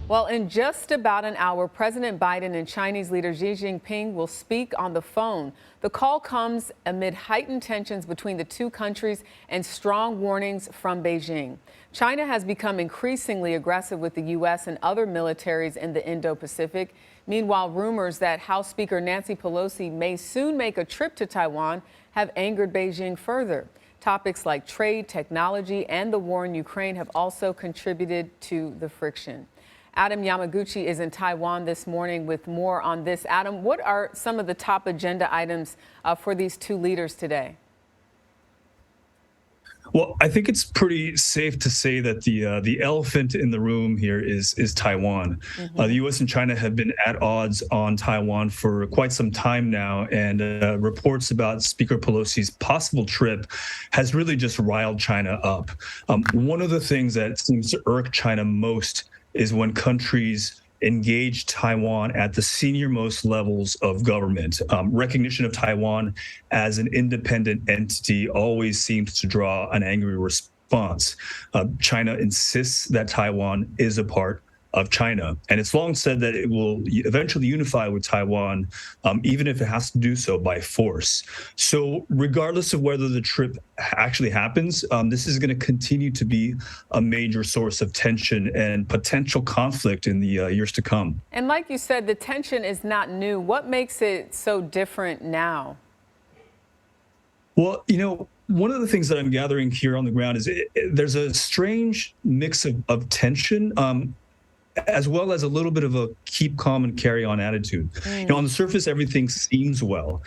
Well, in just about an hour, President Biden and Chinese leader Xi Jinping will speak on the phone. The call comes amid heightened tensions between the two countries and strong warnings from Beijing. China has become increasingly aggressive with the U.S. and other militaries in the Indo-Pacific. Meanwhile, rumors that House Speaker Nancy Pelosi may soon make a trip to Taiwan have angered Beijing further. Topics like trade, technology, and the war in Ukraine have also contributed to the friction. Adam Yamaguchi is in Taiwan this morning with more on this. Adam, what are some of the top agenda items for these two leaders today? Well, I think it's pretty safe to say that the elephant in the room here is Taiwan. The U.S. and China have been at odds on Taiwan for quite some time now, and reports about Speaker Pelosi's possible trip has really just riled China up. One of the things that seems to irk China most is when countries engage Taiwan at the senior-most levels of government. Recognition of Taiwan as an independent entity always seems to draw an angry response. China insists that Taiwan is a part of China, and it's long said that it will eventually unify with Taiwan, even if it has to do so by force. So regardless of whether the trip actually happens, this is going to continue to be a major source of tension and potential conflict in the years to come. And like you said, the tension is not new. What makes it so different now? Well, one of the things that I'm gathering here on the ground is there's a strange mix of tension, as well as a little bit of a keep calm and carry on attitude. On the surface, everything seems well.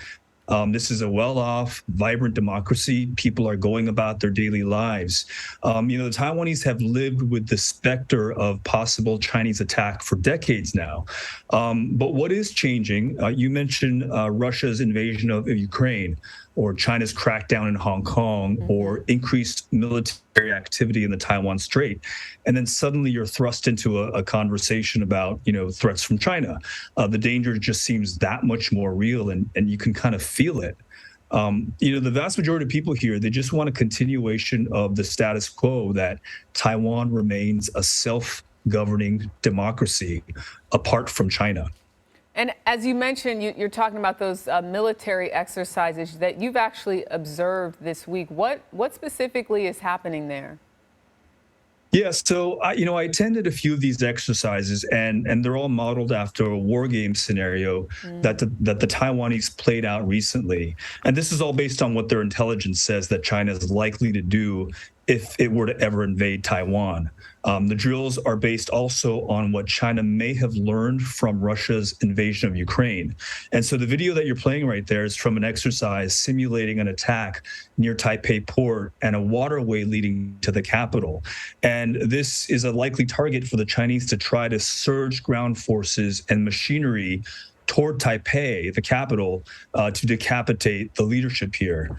This is a well-off, vibrant democracy. People are going about their daily lives. The Taiwanese have lived with the specter of possible Chinese attack for decades now. But what is changing, you mentioned Russia's invasion of Ukraine, or China's crackdown in Hong Kong, or increased military activity in the Taiwan Strait. And then suddenly you're thrust into a conversation about, threats from China. The danger just seems that much more real, and you can kind of feel it. The vast majority of people here, they just want a continuation of the status quo, that Taiwan remains a self-governing democracy apart from China. And as you mentioned, you're talking about those military exercises that you've actually observed this week. What specifically is happening there? Yeah, so I attended a few of these exercises, and they're all modeled after a war game scenario that the Taiwanese played out recently. And this is all based on what their intelligence says that China is likely to do if it were to ever invade Taiwan. The drills are based also on what China may have learned from Russia's invasion of Ukraine. And so the video that you're playing right there is from an exercise simulating an attack near Taipei port and a waterway leading to the capital. And this is a likely target for the Chinese to try to surge ground forces and machinery toward Taipei, the capital, to decapitate the leadership here.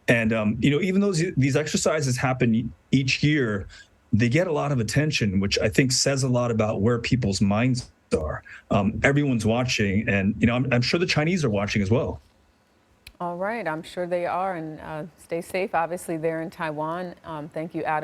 And, even though these exercises happen each year, they get a lot of attention, which I think says a lot about where people's minds are. Everyone's watching, and, I'm sure the Chinese are watching as well. All right. I'm sure they are. And stay safe, obviously, there in Taiwan. Thank you, Adam.